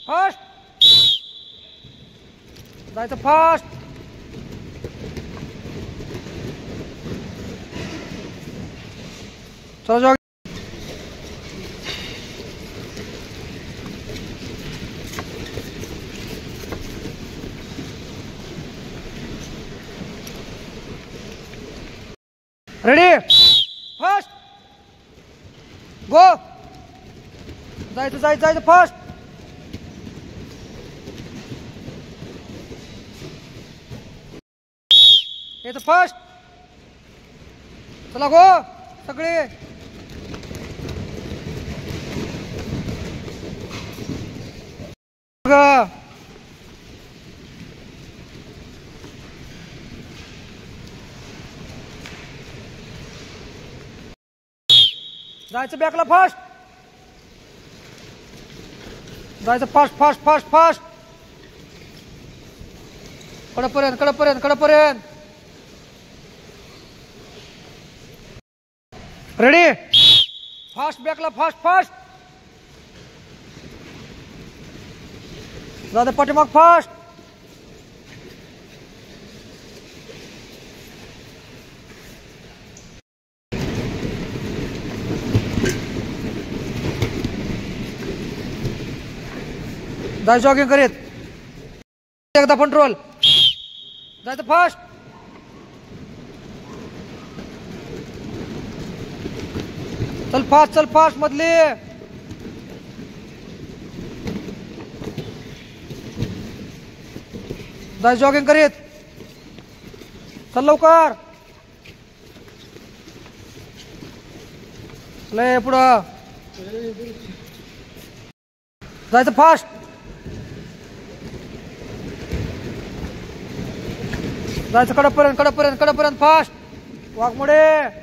Fast जायचं, fast. चला jogging. Ready, fast go. जायचं जायचं जायचं, फास्ट. यायचं फास्ट. चला गो सगळे. जायचं बॅकला, फास्ट जायचं, फास्ट फास्ट फास्ट फास्ट. कडपर्यंत कडपर्यंत कडपर्यंत. रेडी, फास्ट बॅकला, फास्ट फास्ट. जायचं पाठीमाग, फास्ट. जायचं जॉगिंग करीत, एकदा कंट्रोल. जायचं फास्ट. चल फास्ट, चल फास्ट मधली. जायचं जॉगिंग करीत, चल लवकर. लय पुढं जायचं, फास्ट. जायचं कडपर्यंत कडपर्यंत कडपर्यंत, फास्ट. वाघमोडे.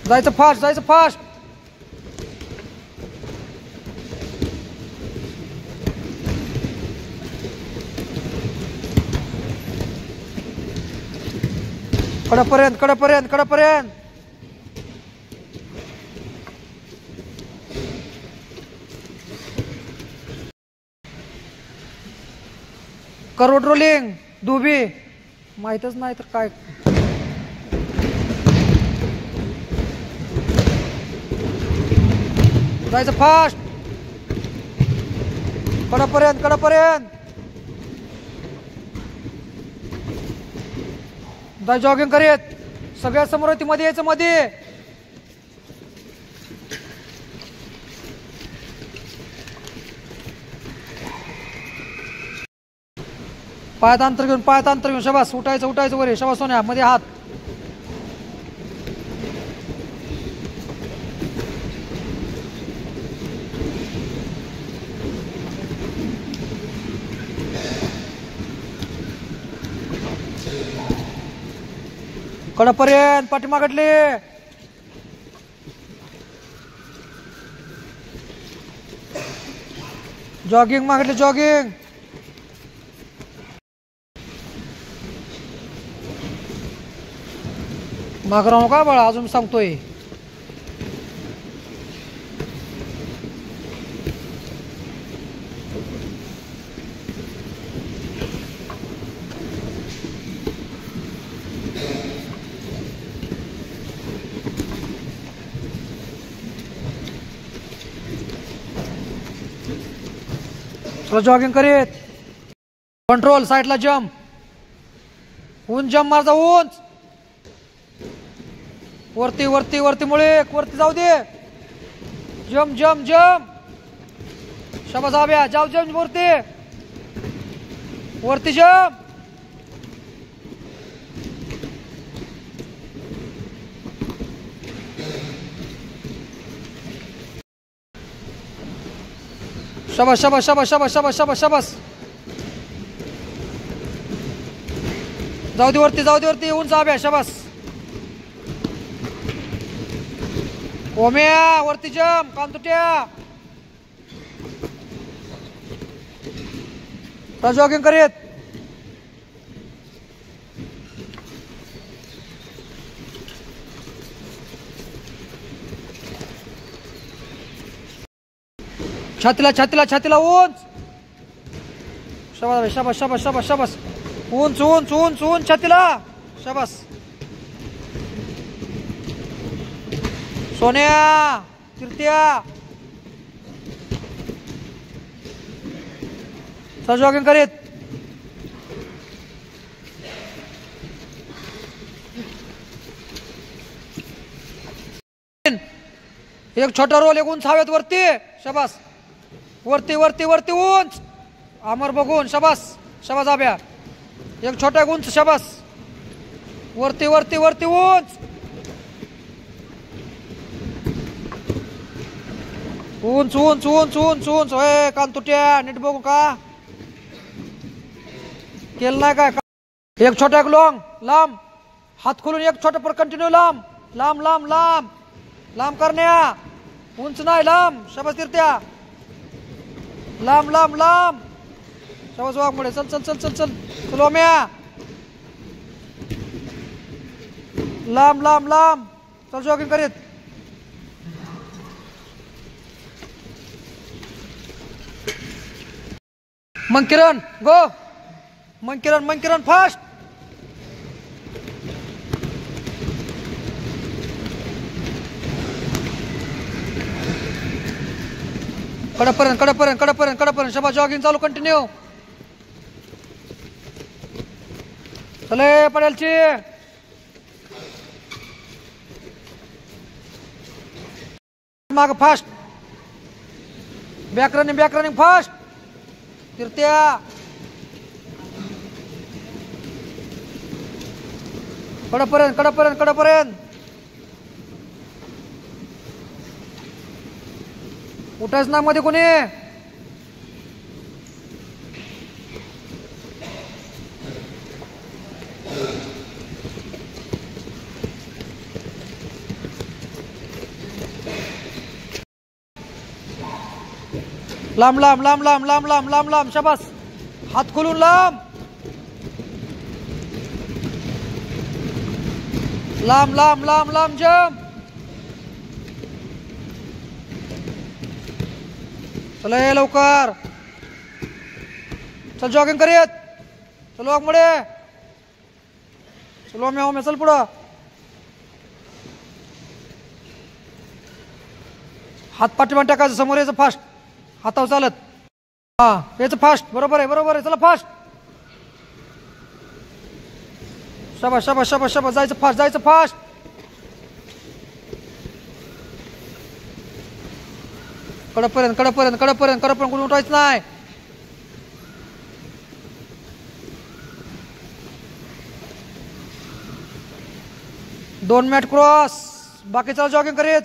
जायचं फास्ट, जायचं फास्ट. कडपर्यंत कडपर्यंत कडपर्यंत. करोड रोलिंग दुबी माहीतच नाही तर काय. जायचं फास्ट. कडपर्यंत कडपर्यंत. जायचं जॉगिंग करीत, सगळ्या समोर ती मध्ये यायचं, मध्ये. पायात अंतर घेऊन, पायात अंतर घेऊन. शाबास. उठायचं उठायचं वर. शाबास सोन्या. मध्ये हात. कडपर्यंत पाठीमागडले. जॉगिंग मागडले, जॉगिंग. माग राहू का बाळा, अजून सांगतोय. चला जॉगिंग करीत. कंट्रोल. साईडला जम्प. उंच जम्प मारजा, उंच. वरती वरती वरती मुळे वरती जाऊ दे. Jump jump jump. शाबास आब्या. जाऊ जम्प वरती. वरती जम्प. शाबास शाबास शाबास शाबास शाबास शाबास शाबास. जाऊ दे वरती, जाऊ दे वरती. उंच आब्या. शाबास. ओम्या वरती जम्प. कांतुट्या. जॉगिंग करीत. छातीला छातीला छातीला उंच. शाबास शाबास शाबास शाबास शाबास. उंच उंच उंच उंच छातीला. शाबास. सोन्या कीर्त्या. चल जॉगिंग करीत. एक छोटा रोल एक उंच हवेत वरती. शाबास. वरती वरती वरती उंच. अमर बघून. शाबास शाबास आब्या. एक छोटा एक उंच. शाबास. वरती वरती वरती उंच. उंच उंच उंच उंच उंच. होय कान तुट्या. नीट बघू का केलं नाही काय. एक छोटा एक लॉंग लांब. हात खोलून एक छोटा पर कंटिन्यू लांब लांब लांब लांब लांब करण्या. उंच नाही लांब. शाबास कीर्त्या. लांब लांब लांब. शाबास वाघमोडे. चल चल चल चल चल चल ओम्या. लांब लांब लांब. चल जॉगिंग करीत. मग किरण गो. मग किरण फास्ट. कडपर्यंत कडपर्यंत कडपर्यंत कडपर्यंत. शाबास जॉगिंग चालू कंटिन्यू. चले पडेलची. माग फास्ट. Back running fast. कीर्त्या. कडपर्यंत कडपर्यंत कडपर्यंत. उठायच ना मध्ये कोणी. लांब लांब लांब लांब लांब लांब लांब लांब. शाबास. हात खोलून लांब लांब लांब लांब लांब. जम्प. चला ये लवकर. चल जॉगिंग करूयात. चलो वाघमोडे. चलो ओम्या चल पुढं. हात पाठीमागे टाकायचं. समोर यायचं फास्ट. हातावर चालत. हा याचं फास्ट. बरोबर आहे चला फास्ट. शाबास शाबास शाबास शाबास. जायचं फास्ट. कडपर्यंत कडपर्यंत कडपर्यंत कडपर्यंत कोणी उठायचं नाही. दोन मॅट क्रॉस. बाकी चला जॉगिंग करीत.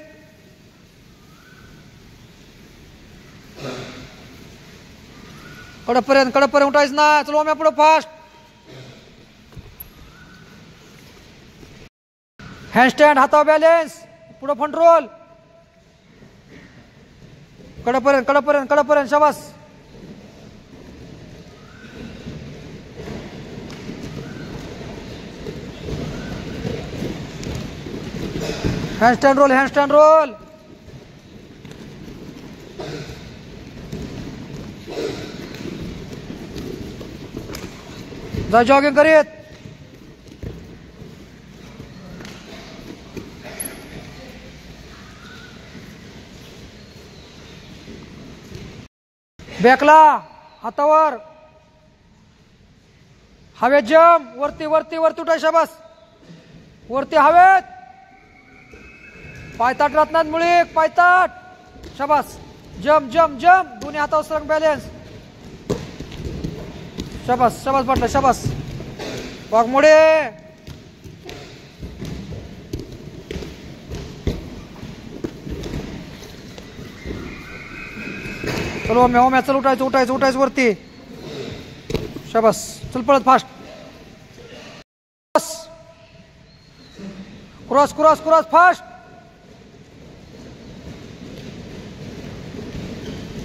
कडपर्यंत कडपर्यंत उठायचं नाही. चलो ओम्या पुढं फास्ट. हँडस्टँड. हातावर बॅलेन्स. पुढं फ्रंट रोल. कडपर्यंत कडपर्यंत कडपर्यंत. शाबास. हँडस्टँड रोल. जा जॉगिंग करीत. बॅकला. हातावर. हवेत जम. वरती वरती वरती उठाय. शाबास. वरती हवेत. पायताट राहत मुळे. पायताट. शाबास. जम जम जम. दोन्ही हातावर सरंग बॅलेन्स. शाबास शाबास पाटला. शाबास वाघमोडे. चलो ओम्या चल. उठायचं वरती. शाबास. चल पळत फास्ट. Cross fast.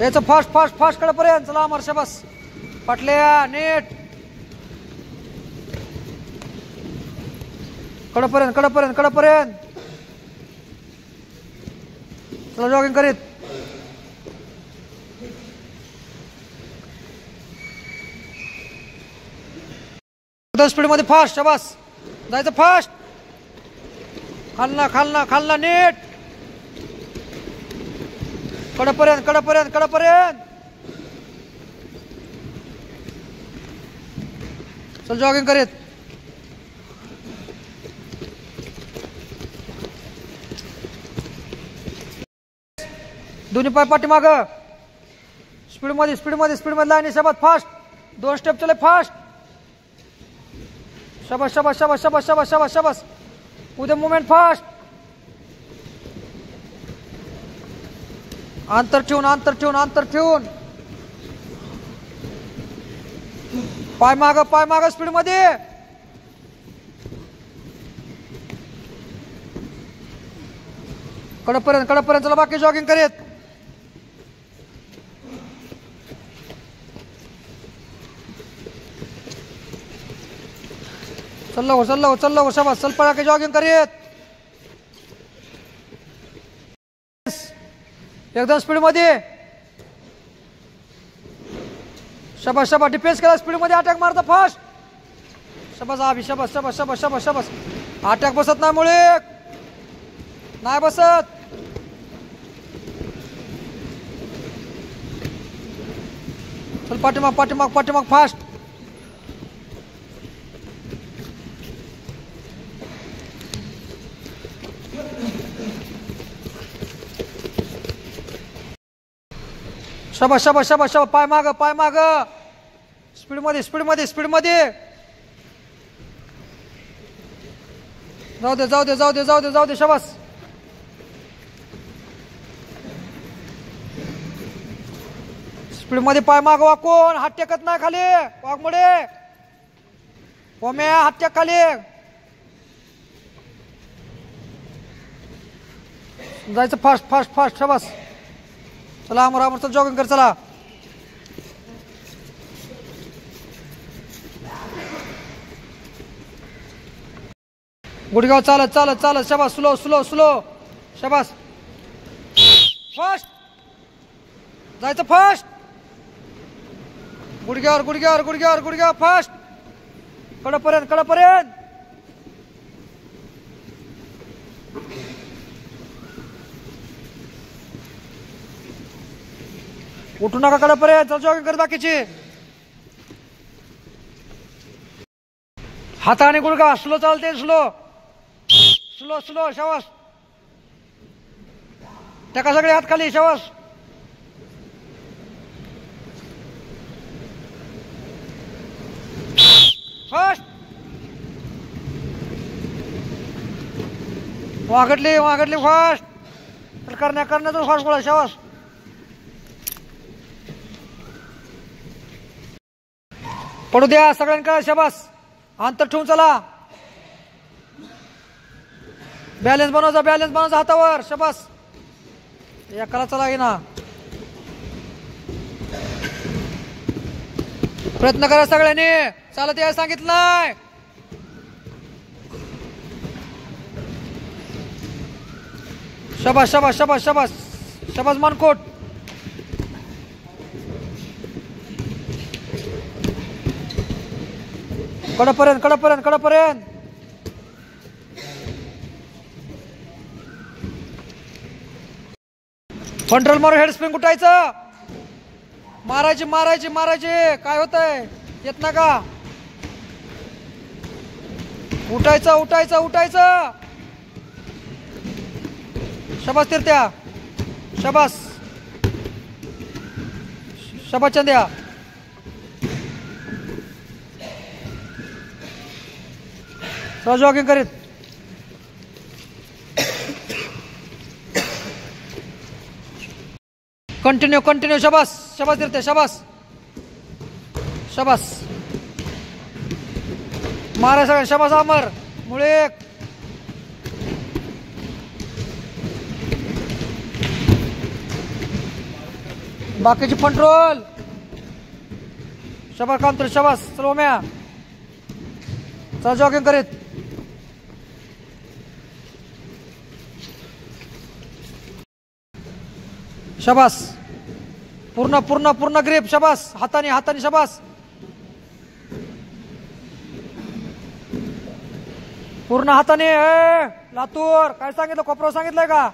याचं फास्ट कडपर्यंत. चला अमर. शाबास पाटल्या. नेट. कडपर्यंत. चला जॉगिंग करीत. स्पीड मध्ये फास्ट. शबास. जायचं फास्ट. खालना खालना खालना नीट. कडपर्यंत कडपर्यंत कडपर्यंत. चल जॉगिंग करीत. दोन्ही पाय पाठीमाग. स्पीड मध्ये स्पीड मध्ये स्पीड मध्ये लाईन. शबास फास्ट. 2 स्टेप चले फास्ट. शबास शबास शबास शबास शबास शबास शबास. उद्या मुवमेंट फास्ट. अंतर ठेवून अंतर ठेवून अंतर ठेवून. पाय माग स्पीड मध्ये. कडपर्यंत कडपर्यंत चला. बाकी जॉगिंग करीत. चल शबास. चल पळा के जॉगिंग करीत. एकदम स्पीड मध्ये. शबास शबास. डिफेन्स केला स्पीड मध्ये. अटॅक मारता फास्ट. शबास आभी. शबास शबास शबास शबास शबास. अटॅक बसत नाही मुळे. नाही बसत. चल पाठीमाग पाठीमाग पाठीमाग फास्ट. शबास शबास शबास शबास. पाय माग. स्पीड मध्ये स्पीड मध्ये स्पीड मध्ये. जाऊ दे जाऊ दे जाऊ दे जाऊ दे जाऊ दे. शबास. स्पीड मध्ये पाय माग वाकून. हात टेकत नाही खाली. वाघमुळे ओम्या हात टेक खाली. जायचं फास्ट फास्ट फास्ट. शबास. चला अमर अमर. चल जॉगिंग कर. चला. गुडगाव चालत चालत चालत. शबास. Slow slow slow. शबास. फास्ट. जायचं फास्ट. गुडघ्यावर गुडघ्यावर गुडघ्यावर गुडघ्यावर फास्ट. कडपर्यंत कडपर्यंत. उठू नका कडपर्यंत. जॉगिंग कर बाकीची. हाताने गुडघा. स्लो चालते. Slow slow slow. शबास. टाका सगळे हात खाली. शबास. फास्ट. वागडली वागडली फास्ट. करण्याचं फास्ट बोला. शबास. पडू द्या सगळ्यांकडे. शबास. अंतर ठेवून चला. बॅलन्स बनवायचा हातावर. शबास. एकाला चला ना. प्रयत्न करा सगळ्यांनी. चालत यायला सांगितलंय. शबास शबास शबास शबास शबास. मानकोट. कडपर्यंत कडपर्यंत कडपर्यंत. फ्रंटल मारून हेड स्प्रिंग उठायचं. मारायची मारायची मारायची. काय होतंय येत ना का. उठायचं उठायचं उठायचं. शबास तिरत्या. शबास शबास चंद्या. जॉगिंग करीत. Continue continue. शबास शबास तिरते. शबास शबास. मारा सगळ्या. शबास अमर. मुळे बाकीची कंट्रोल. शबास काम. शबास. चल ओम्या. चला जॉगिंग करीत. शबास. पूर्ण पूर्ण पूर्ण ग्रीप. शबास. हाताने हाताने. शबास. पूर्ण हाताने. लातूर काय सांगितलं, कोपराव सांगितलंय का?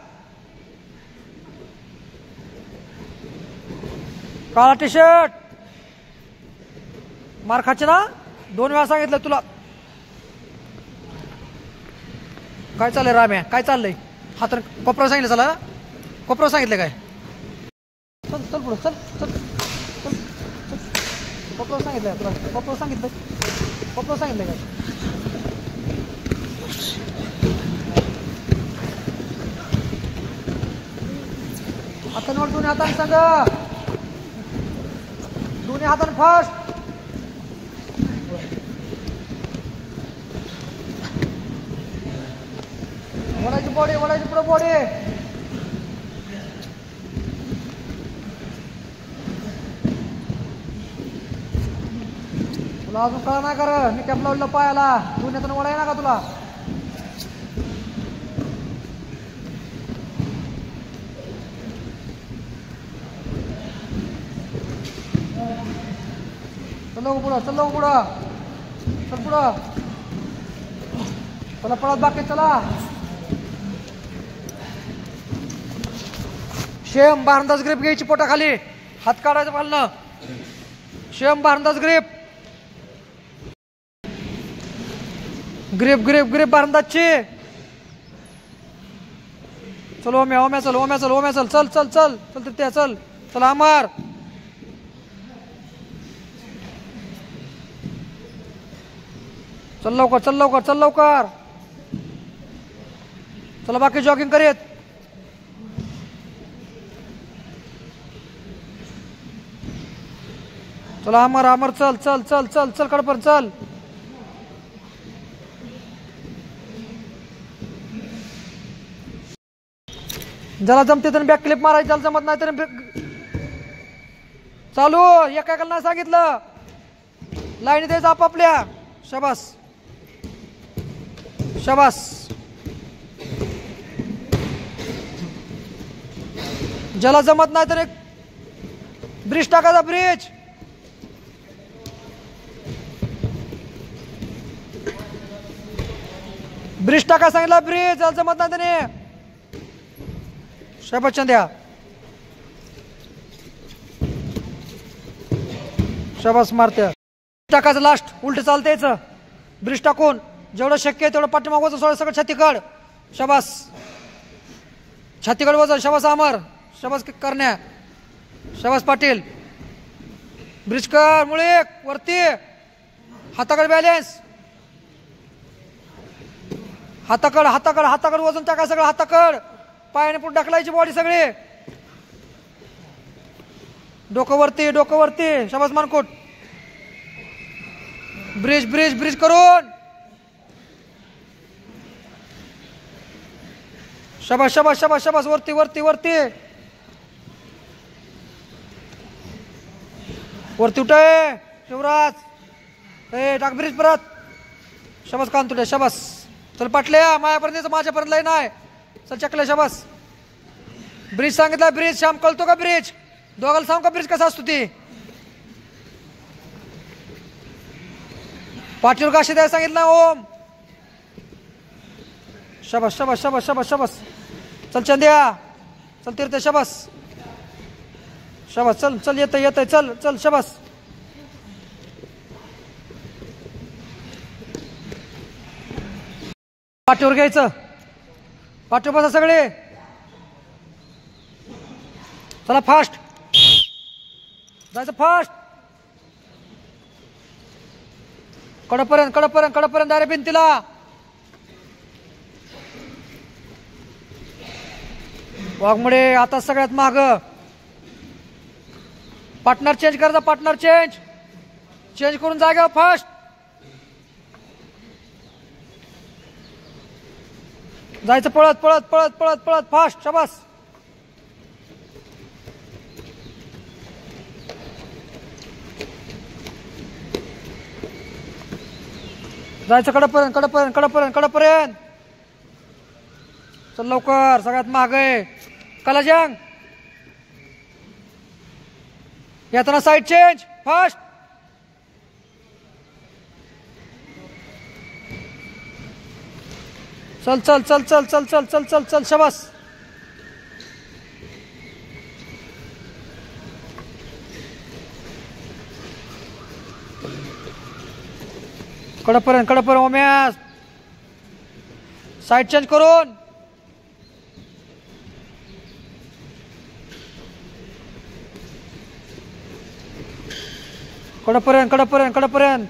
काळा टी शर्ट मार खाचे ना, 2 वेळा सांगितलं तुला. काय चाललंय राम्या, काय चाललंय? हाताने कोपराव सांगितलं, चला कोपराव सांगितलं काय? चल चल पुढं, चल चल चल चल. कोपराव सांगितलंय तुला, कोपराव सांगितलं, कोपराव सांगितलंय काय? हातांवर दोन्ही हाताने सांग, दोन्ही हाताने फास्ट. वडायची बॉडी, वडायची पुढे बॉडी. तुला अजून कळा नाही कर, मी कॅप लावलेलं पायाला, दोन्ही हाताने वडाय ना का तुला? चल पुढं, चल पुढं, चल पुढं. चला पळत बाकी, चला. शेम बारंदाज ग्रीप घ्यायची पोटाखाली, हात काढायचं पालनं. शेम बारंदाज ग्रीप, ग्रीप ग्रीप ग्रीप बारंदाजची. चल ओम्या, ओम्या चल, ओम्या चल, ओम्या चल, चल चल चल चल त्या, चल चल अमर. चल लवकर, चल लवकर, चल लवकर. चला बाकी जॉगिंग करीत. चला अमर, अमर चल चल चल चल चल कडपर चल. ज्याला जमते त्याने बॅक क्लिप मारायची, ज्याला जमत नाही त्याने चालू. एकाला नाही सांगितलं, लाईन द्यायचं आपापल्या. शाबास शाबास. ज्याला जमत नाही तर एक ब्रिज टाकायचा, ब्रिज. ब्रिज टाका सांगितलं, ब्रिज. ज्याला जमत नाही त्याने. शाबास चंद्या, शाबास मारत्या. टाकायचं लास्ट, उलट चालतं यायचं. ब्रिज टाकून जेवढं शक्य आहे तेवढं पाठीमाग वजन सोडा, सगळं छातीकड. शाबास, छातीकड वजन. शाबास अमर, शाबास करण्या, शाबास पाटील. ब्रिज कर, मुळे वरती. हाताकड बॅलेन्स, हाताकड हाताकड हाताकड वजन टाका सगळं, हाताकड. पायाने पुढे ढकलायची बॉडी सगळी. डोकं वरती, डोकं वरती. शाबास मानकोट. ब्रिज ब्रिज ब्रिज करून. शाबास शाबास शाबास शाबास. वरती वरती वरती वरती. उठाय शिवराज, ए टाक ब्रिज परत. शाबास कांतुडे, शाबास. चल पाटल्या, मायापर्यंत माझ्यापर्यंत लय नाही. चल चकल्या, शाबास. ब्रिज सांगितलं, ब्रिज. श्याम कळतो का ब्रिज? दोघाला सांग का ब्रिज कसा असतो ती? पाठीवर काशी द्यायला सांगितलं ओम. शाबास शाबास शाबास शाबास शाबास. चल चंद्या, चल तीर्थ, शाबास शाबास. चल चल येतंय येतंय, चल चल शाबास. पाठीवर घ्यायचं, पाठीवर बसा सगळे. चला फास्ट जायचं, फास्ट. कडपर्यंत कडपर्यंत कडपर्यंत डायरेक्ट भिंतीला. वाघमुडे आता सगळ्यात माग. पार्टनर चेंज करायचा, पार्टनर चेंज. चेंज करून जागा फास्ट. जायचं पळत पळत पळत पळत पळत फास्ट. शाबास. जायचं कडपर्यंत कडपर्यंत कडपर्यंत कडपर्यंत. चल लवकर, सगळ्यात माग आहे. कलाजंग येताना साईड चेंज फास्ट. चल चल चल चल चल चल चल चल चल शाबास. कडपर्यंत ओम्या. साईड चेंज करून. कडपर्यंत.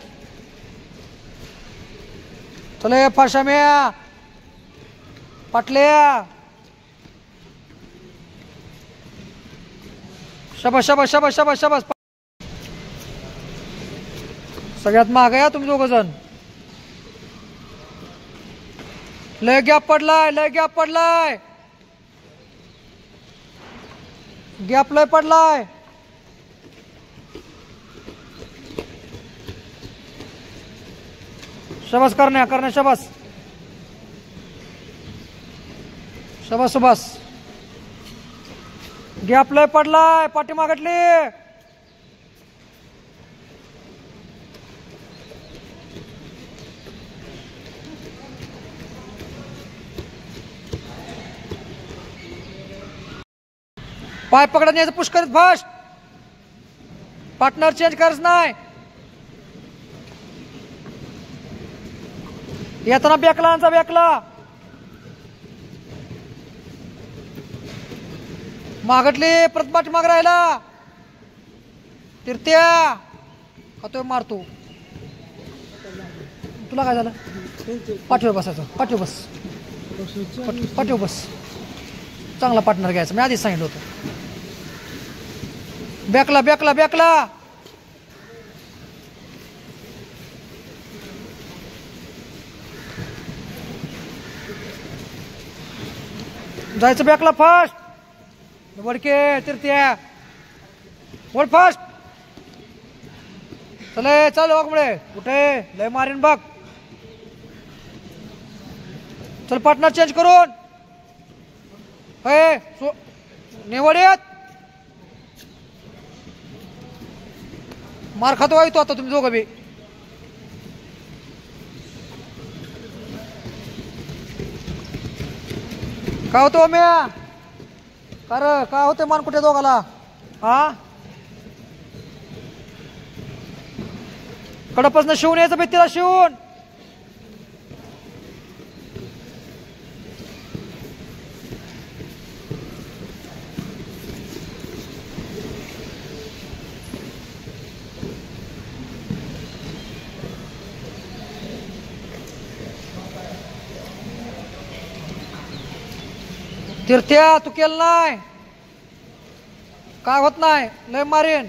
चले फाशाम्या. पाटल्या. शाबास शाबास शाबास शाबास शाबास. सगळ्यात महाग आहे तुम्ही दोघ जण. लय गॅप पडलाय. गॅप लय पडलाय. शाबास करण्या शाबास. शाबास. गॅप लय पडलाय. पाठीमागटली. पाय पकडत यायचं पुश करीत फास्ट. पार्टनर चेंज करच नाही. येताना बॅकला. मागटली परत पाठीमाग राहिला. तिरत्या खातोय मारतो. तुला काय झालं? पाठीवर बसायचं. पाठीवर बस. चांगला पार्टनर घ्यायचा. मी आधीच सांगितलं होतं. बॅकला. जायचं बॅकला फास्ट. वडके तिरत्या. वड फास्ट. चल वाघमुळे. कुठे लय मारीन बघ. चल पार्टनर चेंज करून. निवड येत. मार खातो आहे तो आता तुम्ही दोघं बी. काय होतो म्या? काय होते मान कुठे दोघाला? हा कडपासून शिवून यायचं भित्तीला शिवून. तीर्थ्या तू केलं नाही. काय होत नाही. लय मारेन.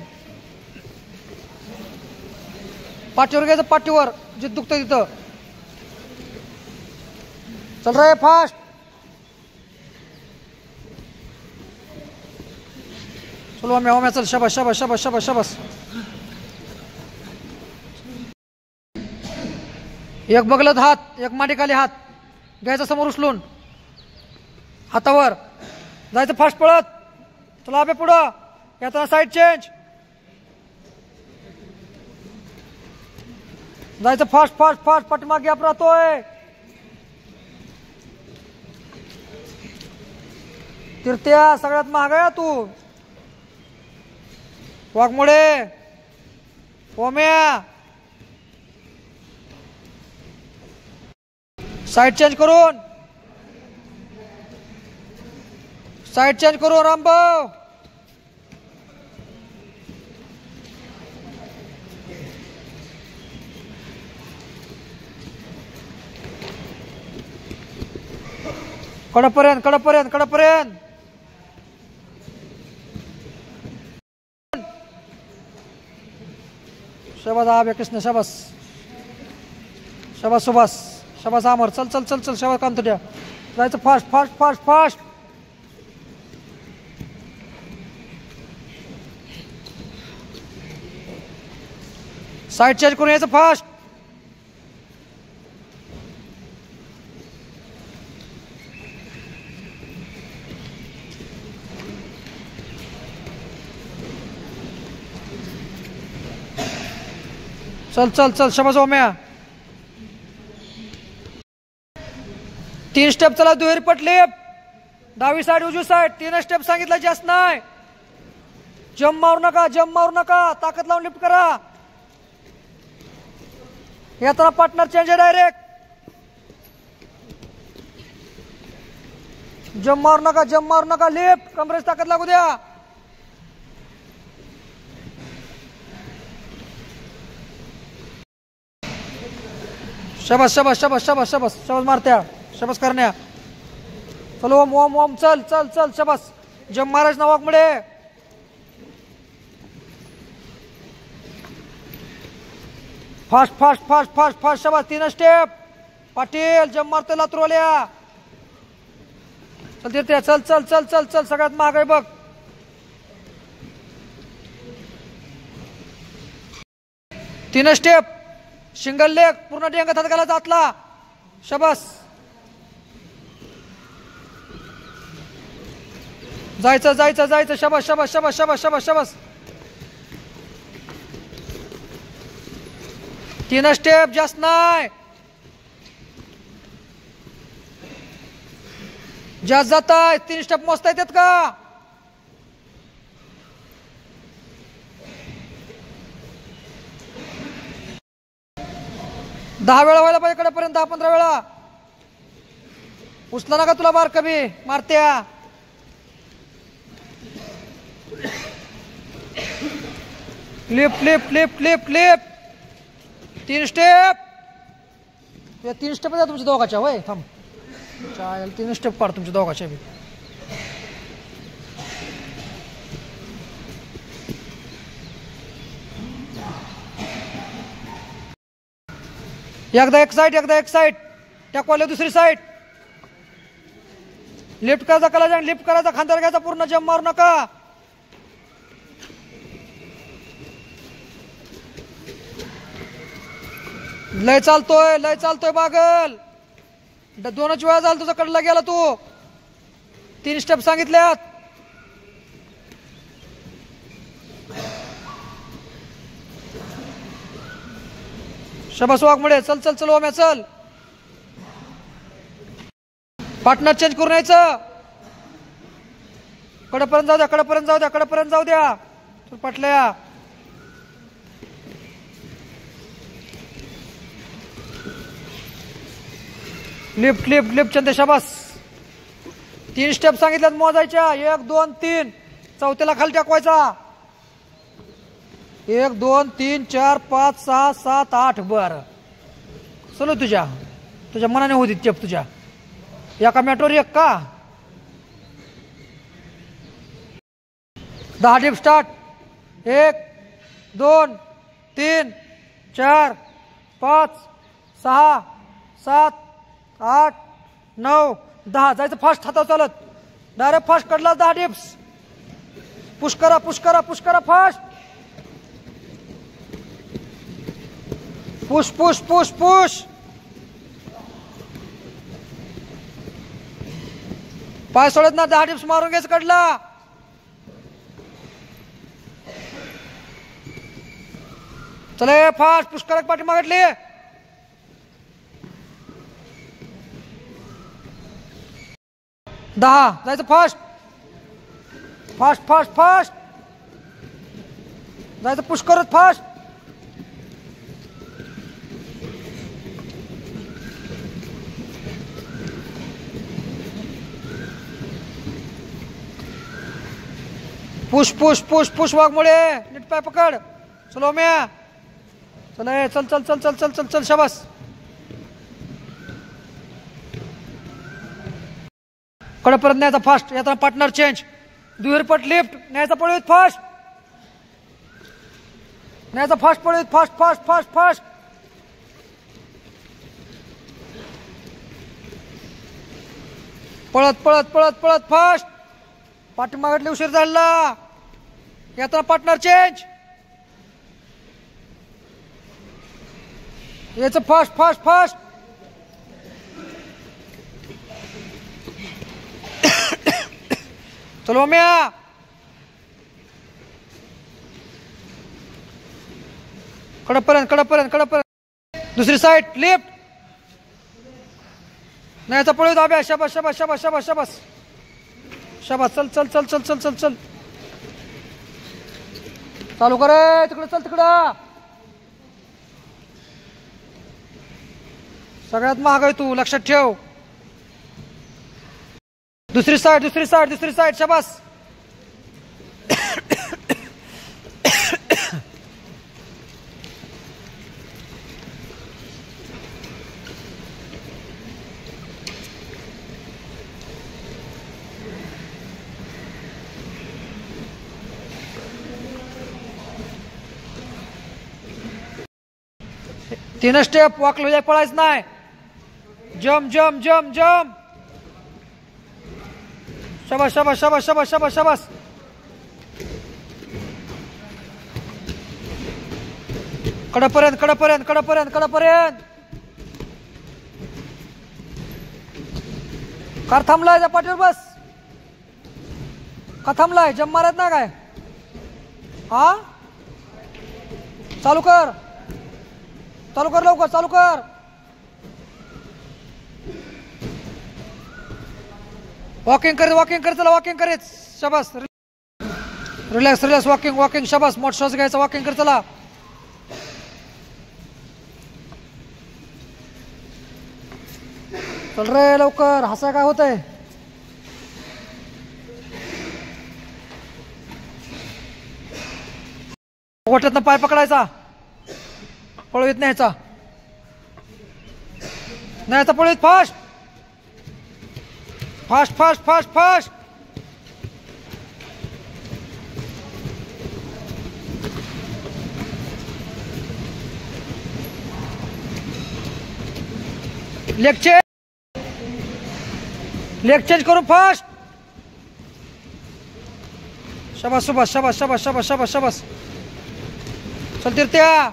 पाठीवर घ्यायचं. पाठीवर जिथं दुखतं तिथं. चल रे फास्ट. चल ओम्या चल. शाबास. एक बगलत हात. एक मांडीखाली हात घ्यायचा. समोर उचलून हातावर जायचं फास्ट पळत. चला बे पुढं. येताना साईड चेंज. जायचं फास्ट. पाठीमाग गॅप राहतोय. तीर्थ्या सगळ्यात महाग आहे तू. वाघमुळे. ओम्या. साईड चेंज करून. रामभाऊ. कडपर्यंत. शाबास आबे कृष्ण. शाबास सुभाष. शाबास आमर. चल. शाबास कांतड्या. जायचं फास्ट. साईड चेंज करून यायचं फास्ट. चल. शाबास ओम्या. 3 स्टेप चला, दुहेरी पट लिफ्ट, डावी साईड उजवी साईड, 3 स्टेप सांगितलं, जास्त नाही. जम मारू नका, जम मारू नका, ताकद लावून लिफ्ट करा. येताना पार्टनर चेंज आहे डायरेक्ट. जम मारू नका, जम मारू नका, लिफ्ट, कमरेची ताकद लागू द्या. शबास शबास शबास शबास शबास शबास मारत्या, शबास करण्या. चल ओम ओम ओम, चल चल चल, शबास. जम महाराज ना वाघमडे. Fast fast fast fast fast, शबास. 3 स्टेप. पाटील जम मारतोय लातूरवाल्या. चल तीर्थ्या, चल चल चल चल चल, सगळ्यात महाग आहे बघ. तीन स्टेप, सिंगल लेग, पूर्ण डेंगत हात घालायचा आतला. शबास. जायचं जायचं जायचं, शबास शबास शबास शबास शबास शबास. 3 स्टेप, जास्त नाही. जास्त जात आहे. 3 स्टेप मोजता येतात का? दहा वेळा व्हायला पाहिजे कडेपर्यंत, 10-15 वेळा. उचला नका तुला बार कमी मारत्या. Lift lift lift lift lift. 3 step. 3 step आहे तुमच्या दोघाच्या. वय थांब, 3 स्टेप पाड तुमच्या दोघाच्या बी. एकदा एक साईड, एकदा एक साईड, टाकवाले दुसरी साईड. लिफ्ट करायचा, कला लिफ्ट करायचा, खांद्यावर घ्यायचा, पूर्ण जम मारू नका. लय चालतोय, लय चालतोय बागल. 2च वेळा झाला तुझा कडला गेला तू. 3 स्टेप सांगितल्यात. शबास वाघमडे. चल चल चल ओम्या, चल. पार्टनर चेंज करून यायचं. कडेपर्यंत जाऊ द्या, कडेपर्यंत जाऊ द्या, कडेपर्यंत जाऊ द्या. तू पटल्या. लिफ्ट लिफ्ट लिफ्ट, चंदे शबास. 3 स्टेप सांगितल्यात मोजायच्या. 1 2 3. चौथ्याला खाली टाकवायचा. 1 2 3 4 5 6 7 8. बर चलो, तुझ्या मनाने होती स्टेप तुझ्या. एका मॅटवर एक का? 10 डिप स्टार्ट. 1 2 3 4 5 6 7 8 9 10. जायचं फास्ट, हातावर चालत. डायरेक्ट फास्ट कडला. 10 डिप्स. पुश करा पुश करा पुश करा, fast. Push push push push. पाय सोडत ना. 10 डिप्स मारून घ्यायचं कडला. चले फास्ट, पुश करा. पाठी मागटली. दहा. जायचं फास्ट फास्ट फास्ट फास्ट. जायचं पुश करत fast. Push push push push. वाघमुळे नीट पाय पकड. चलो म्या. चल चल चल चल चल चल चल चल. शबास. कडेपर्यंत न्यायचा फास्ट. येताना पार्टनर चेंज. दुहेरी पट लिफ्ट न्यायचा, पळवीत फास्ट. न्यायचा फास्ट, पळवीत फास्ट फास्ट फास्ट फास्ट. पळत पळत पळत पळत फास्ट. पाठीमागटले उशीर झाला. येताना पार्टनर चेंज. याचं फास्ट फास्ट फास्ट. चलो म्या. कडेपर्यंत कडेपर्यंत कडेपर्यंत. दुसरी साईड लिफ्ट. नाही याचा पळू दाब्या. शाबास शाबास शाबास शाबास शाबास शाबास. चल चल चल चल चल चल चल चालू करे तिकडे. चल तिकडं. सगळ्यात महाग आहे तू, लक्षात ठेव. दुसरी साईड दुसरी साईड दुसरी साईड. शाबास. तीन स्टेप वाकलो पळायच नाही. जम जम जम जम. शाबास शाबास शाबास शाबास शाबास शाबास. कडापर्यंत कडापर्यंत कडापर्यंत कडापर्यंत. कार थांबलाय त्या पाठीवर बस. का थांबलाय? जम मारत ना काय? हा चालू कर. चालू कर लवकर चालू कर. वॉकिंग कर चला वॉकिंग करेच. शाबास. Relax relax. Walking walking. शाबास. मोठ श्वास घ्यायचा. वॉकिंग कर चला. चल रे लवकर. हसा काय होतंय? गोठ्यातनं पाय पकडायचा. पळवीत न्यायचा. न्यायचा पळवीत. Fast fast fast fast fast. Leg change करून फास्ट. शाबास शाबास शाबास शाबास शाबास शाबास शाबास. चल तिरत्या.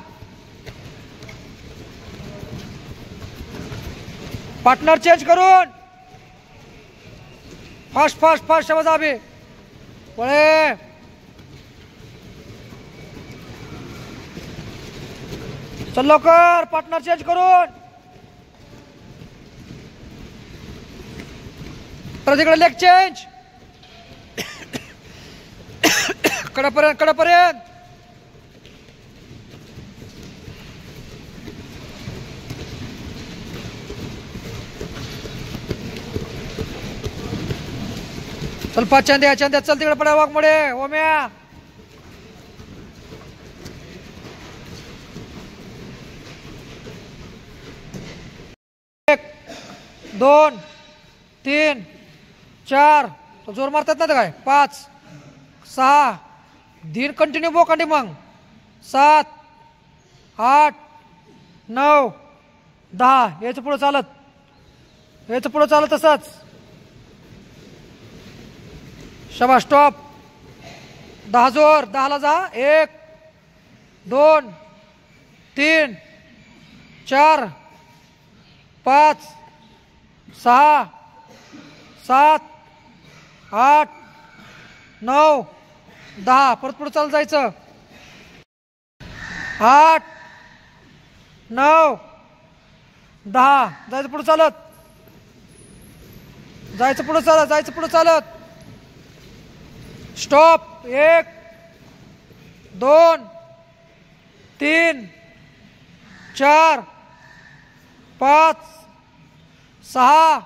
पार्टनर चेंज करून फास्ट फास्ट फास्ट. शाबास आबे पळे. चल लवकर. पार्टनर चेंज करून परत इकडे लेग चेंज. कडापर्यंत कडापर्यंत. चल पाच चांद्या चांद्या. चल तिकडे पडा वाघमोडे. ओम्या. एक दोन तीन चार. तो जोर मारतात ना काय? 5 6 दिन कंटिन्यू बोकांडी. मग 7 8 9 10. याचं पुढं चालत. याचं पुढं चालत तसंच. शाबास. स्टॉप. 10 जोर. 10ला जा. 1 2 3 4 5 6 7 8 9 10. परत पुढे चालत जायचं. 8 9 10. जायचं पुढे चालत. जायचं पुढे चालत. जायचं पुढे चालत. स्टॉप. 1 2 3 4 5 6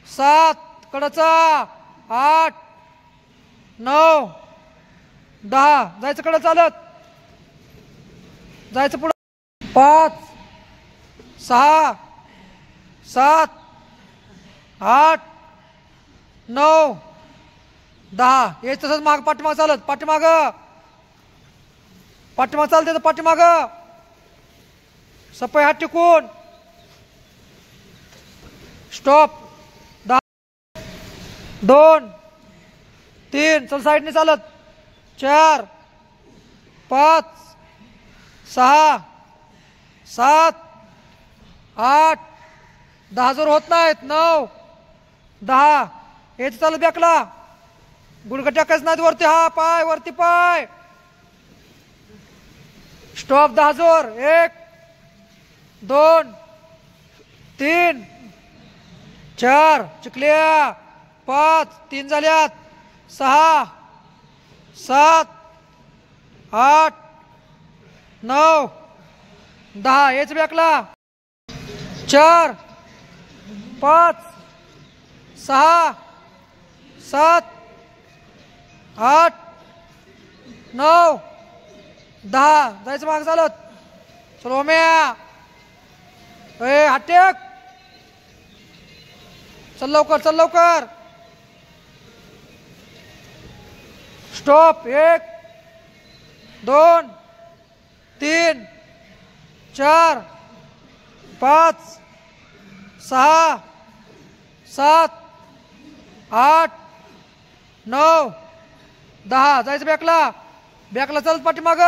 7. कडचा. 8 9 10. जायचं कडं चालत. जायचं पुढं. 5 6 7 8 9 10. हे तसंच माग पाठीमाग चालत. पाठीमाग पाठीमाग चालते. तर पाठीमाग सपय हात टिकून. स्टॉप. 10 2 3. चल साईडने चालत. 4 5 6 7 8 10 जोर होत नाहीत. 9 10. हेच चालत बॅकला. गुडघा टाकायच नाहीत वरती. हा पाय वरती पाय. स्टॉप. 10 जोर. 1 2 3 4 चिकल्या 5 3 झाल्यात 6 7 8 9 10 हेच बॅकला 4 5 6 7 8 9 10 जायचं माग चालत चल ओम्या ए हाटेक चल लवकर स्टॉप 1 2 3 4 5 6 7 8 9 10 जायचं बॅकला चालत पाठीमाग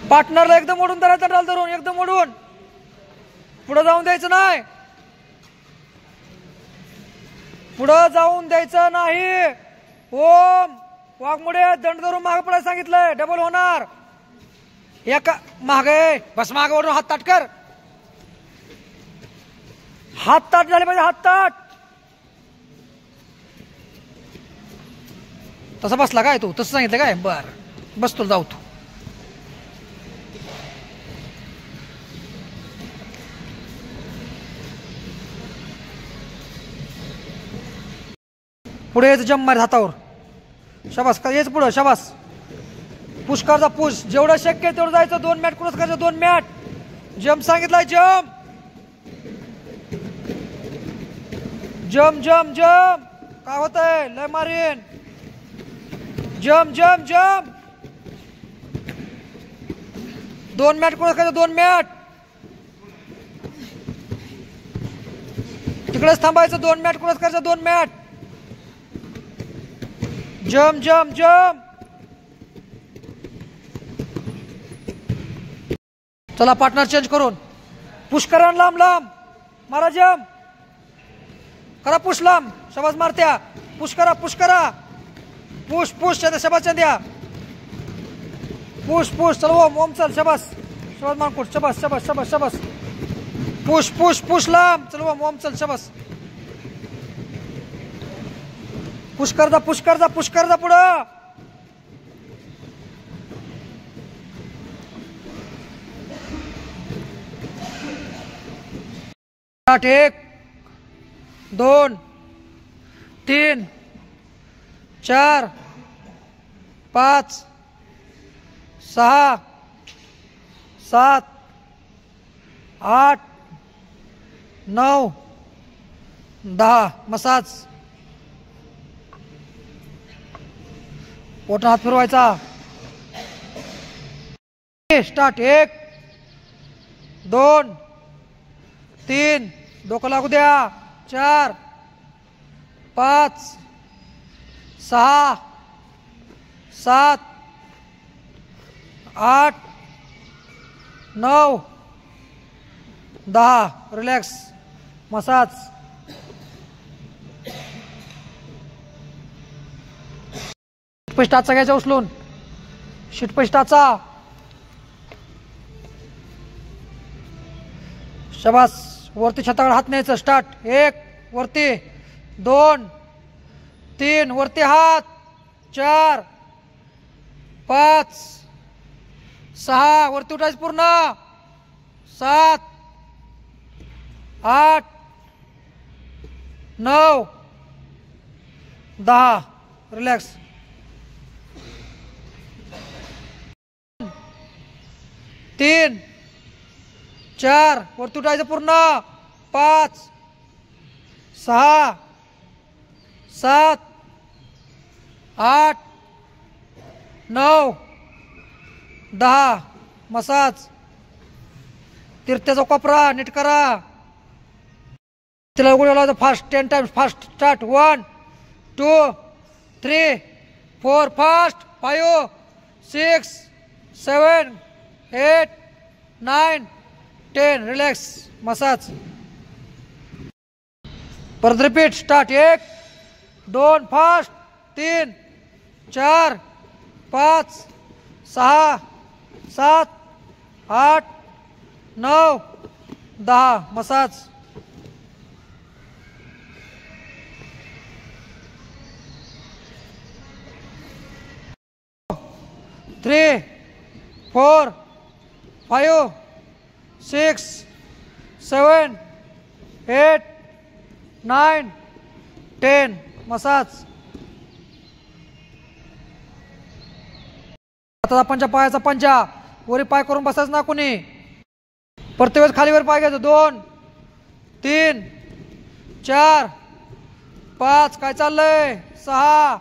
पार्टनरला एकदम ओढून धरायचं डाल धरून एकदम ओढून पुढे जाऊन द्यायचं नाही ओम वाघमुडे दंड धरून मागे पडायला सांगितलंय डबल होणार एका मागे बस मागे ओढून हात ताट कर हात ताट झाले पाहिजे हात ताट तसा बसला काय तू तसं सांगितलं काय बर बस तुला जाऊ तू पुढे यायचं जम मार हातावर शाबास का यायचं पुढं शाबास पुश करजा पुश जेवढं शक्य आहे तेवढं जायचं 2 मॅट क्रॉस करायचं 2 मॅट जम सांगितलाय जम काय होतंय लय मारीन जम 2 मॅट क्रॉस करायचं 2 मॅट तिकडेच थांबायचं 2 मॅट क्रॉस करायचं 2 मॅट जम चला पार्टनर चेंज करून पुश करा लांब मारा जम करा पुश लांब शबाज मारत्या पुश करा पुश शबाज द्या पुश चलो ओम चल शबाज मानकुट शबाज पुश लांब चलो ओम चल शबाज पुश कर जा पुढं स्टार्ट 1 2 3 4 5 6 7 8 9 10 मसाज पोटात हात फिरवायचा स्टार्ट 1 2 3 डोकं लागू द्या 4 5 6 7 8 9 10 रिलॅक्स मसाज शीटपैष्टाचा घ्यायचा उचलून शीटपैष्टाचा शबास वरती छतावर हात न्यायचं स्टार्ट 1 वरती 2 3 वरती हात 4 5 6 वरती उठायचं पूर्ण 7 8 9 10 रिलॅक्स 3 4 वरती उठायचं पूर्ण 5 6 7 8 9 10 मसाज तिरत्याचा कोपरा नीट करा तिला उघडायला fast 10 times fast start 1 2 3 4 fast 5 6 7 8 9 10 relax massage परत repeat start 1 2 fast 3 4 5 6 7 8 9 10 massage. 3 4 5 6 7 8 9 10 massage. आता पंजा पायाचा पंजा वरी पाय करून बसायचं ना कोणी. प्रत्येक वेळेस खालीवर पाय घ्यायचं. 2 3 4 5 काय चाललंय 6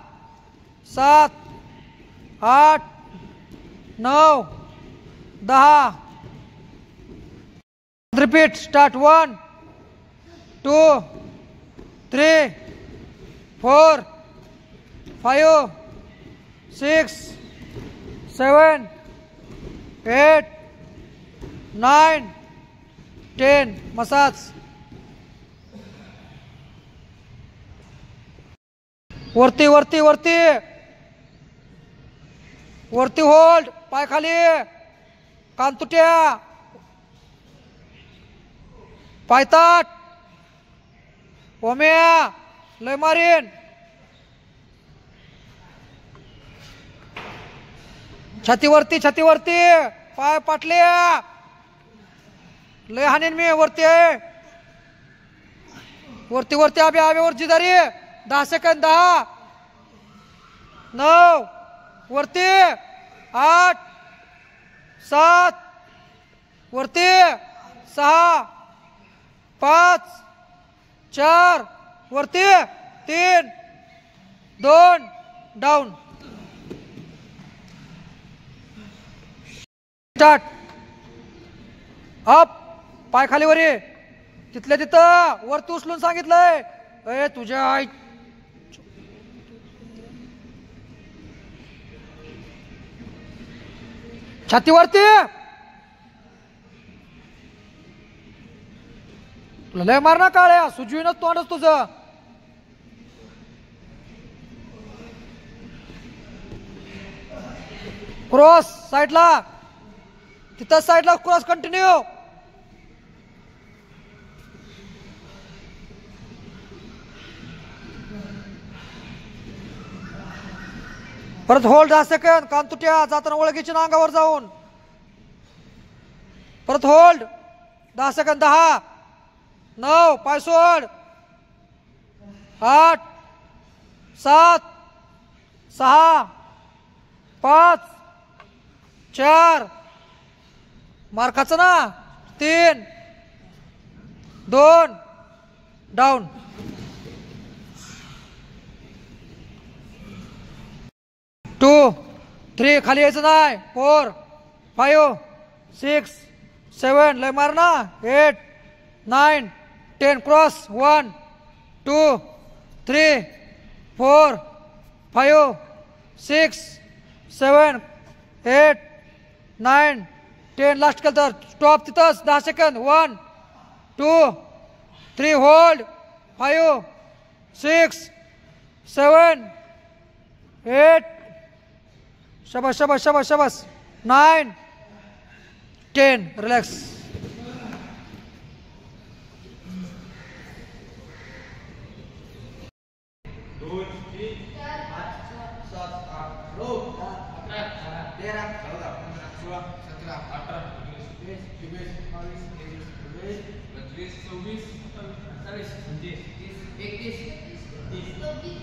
7 8 9 10. Repeat start. 1 2 3 4 5 6 7 8 9 10 मसाज. वरती वरती वरती वरती होल्ड. पाय खाली. कान तुट्या. पायताट. ओम्या लय मारीन. छातीवरती छातीवरती. पाय पाटल्या. लय हाणीन मी. वरती आहे. वरती वरती आबे आबे वर जिदारी. 10 सेकंद. 10 9 वरती. 8 7 वरती. 6 5 4 वरती. 3 2 डाऊन. स्टार्ट. अप. पाय खाली वरी. तिथल्या तिथं वरती उचलून सांगितलंय. ए तुझ्या आई. छातीवरती. तुला लय मार ना काळ्या. सुजवीनच तोंडच तुझं. क्रॉस साईडला. तिथं साईडला क्रॉस कंटिन्यू. परत होल्ड 10 सेकंद. कान तुट्या. जाताना ओळखीची ना अंगावर जाऊन. परत होल्ड 10 सेकंद. 10 9 पाय सोड. 8 7 6 5 4 मार्काचं ना. 3 2 डाऊन. 2 3 खाली यायचं नाही. 4 5 6 7 लय मार ना. 8 9 10 क्रॉस. 1 2 3 4 5 6 7 8 9 10 लास्ट केलं तर स्टॉप तिथंच. 10 सेकंद. 1 2 3 होल्ड. 5 6 7 8 शाबास शाबास शाबास शाबास. 9 10 रिलॅक्स. Gracias.